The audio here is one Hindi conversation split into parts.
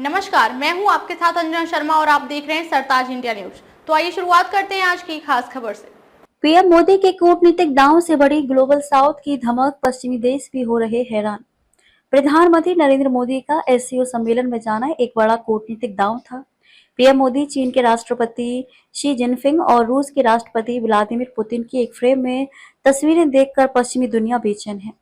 नमस्कार, मैं हूं आपके साथ अंजना शर्मा और आप देख रहे हैं सरताज इंडिया न्यूज। तो आइए शुरुआत करते हैं आज की खास खबर से। पीएम मोदी के कूटनीतिक दांव से बड़ी ग्लोबल साउथ की धमक, पश्चिमी देश भी हो रहे हैरान। प्रधानमंत्री नरेंद्र मोदी का एससीओ सम्मेलन में जाना एक बड़ा कूटनीतिक दांव था। पीएम मोदी चीन के राष्ट्रपति शी जिनपिंग और रूस के राष्ट्रपति व्लादिमीर पुतिन की एक फ्रेम में तस्वीरें देखकर पश्चिमी दुनिया बेचैन है।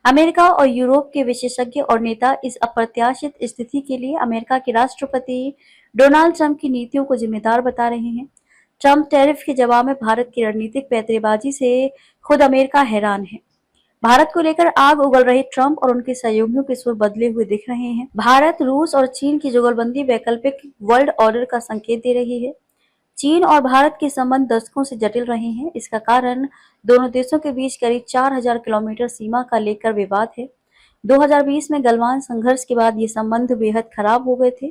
अमेरिका और यूरोप के विशेषज्ञ और नेता इस अप्रत्याशित स्थिति के लिए अमेरिका के राष्ट्रपति डोनाल्ड ट्रंप की नीतियों को जिम्मेदार बता रहे हैं। ट्रंप टैरिफ के जवाब में भारत की रणनीतिक पैंतरेबाजी से खुद अमेरिका हैरान है। भारत को लेकर आग उगल रहे ट्रंप और उनके सहयोगियों के सुर बदले हुए दिख रहे हैं। भारत, रूस और चीन की जुगलबंदी वैकल्पिक वर्ल्ड ऑर्डर का संकेत दे रही है। चीन और भारत के संबंध दशकों से जटिल रहे हैं। इसका कारण दोनों देशों के बीच करीब 4000 किलोमीटर सीमा का लेकर विवाद है। 2020 में गलवान संघर्ष के बाद ये संबंध बेहद खराब हो गए थे।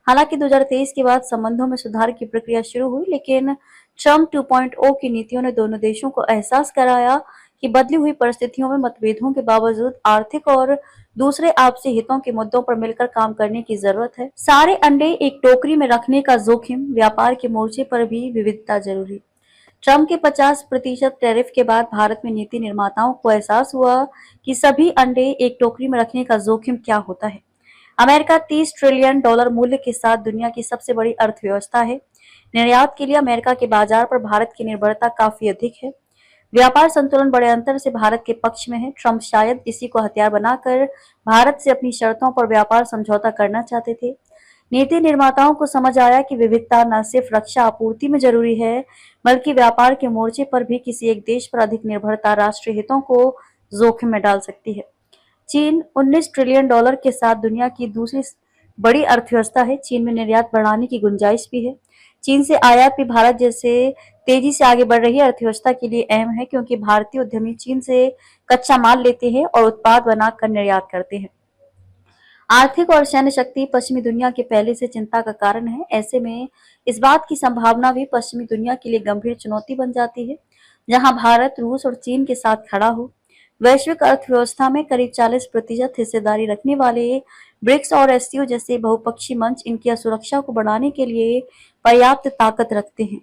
हालांकि 2023 के बाद संबंधों में सुधार की प्रक्रिया शुरू हुई, लेकिन ट्रंप 2.0 की नीतियों ने दोनों देशों को एहसास कराया कि बदली हुई परिस्थितियों में मतभेदों के बावजूद आर्थिक और दूसरे आपसी हितों के मुद्दों पर मिलकर काम करने की जरूरत है। सारे अंडे एक टोकरी में रखने का जोखिम, व्यापार के मोर्चे पर भी विविधता जरूरी। ट्रंप के 50% टैरिफ के बाद भारत में नीति निर्माताओं को एहसास हुआ कि सभी अंडे एक टोकरी में रखने का जोखिम क्या होता है। अमेरिका $30 ट्रिलियन मूल्य के साथ दुनिया की सबसे बड़ी अर्थव्यवस्था है। निर्यात के लिए अमेरिका के बाजार पर भारत की निर्भरता काफी अधिक है। व्यापार संतुलन बड़े अंतर से भारत के पक्ष में है। ट्रंप शायद इसी को हथियार बनाकर भारत से अपनी शर्तों पर व्यापार समझौता करना चाहते थे। नीति निर्माताओं को समझ आया कि विविधता न सिर्फ रक्षा आपूर्ति में जरूरी है, बल्कि व्यापार के मोर्चे पर भी किसी एक देश पर अधिक निर्भरता राष्ट्रीय हितों को जोखिम में डाल सकती है। चीन $19 ट्रिलियन के साथ दुनिया की दूसरी बड़ी अर्थव्यवस्था है। चीन में निर्यात बढ़ाने की गुंजाइश भी है। चीन से आयात भी भारत जैसे तेजी से आगे बढ़ रही अर्थव्यवस्था के लिए अहम है, क्योंकि भारतीय उद्यमी चीन से कच्चा माल लेते हैं और उत्पाद बनाकर निर्यात करते हैं। आर्थिक और सैन्य शक्ति पश्चिमी दुनिया के पहले से चिंता का कारण है। ऐसे में इस बात की संभावना भी पश्चिमी दुनिया के लिए गंभीर चुनौती बन जाती है, जहां भारत, रूस और चीन के साथ खड़ा हो। वैश्विक अर्थव्यवस्था में करीब 40% हिस्सेदारी रखने वाले ब्रिक्स और एससीओ जैसे बहुपक्षीय मंच इनकी सुरक्षा को बढ़ाने के लिए पर्याप्त ताकत रखते हैं।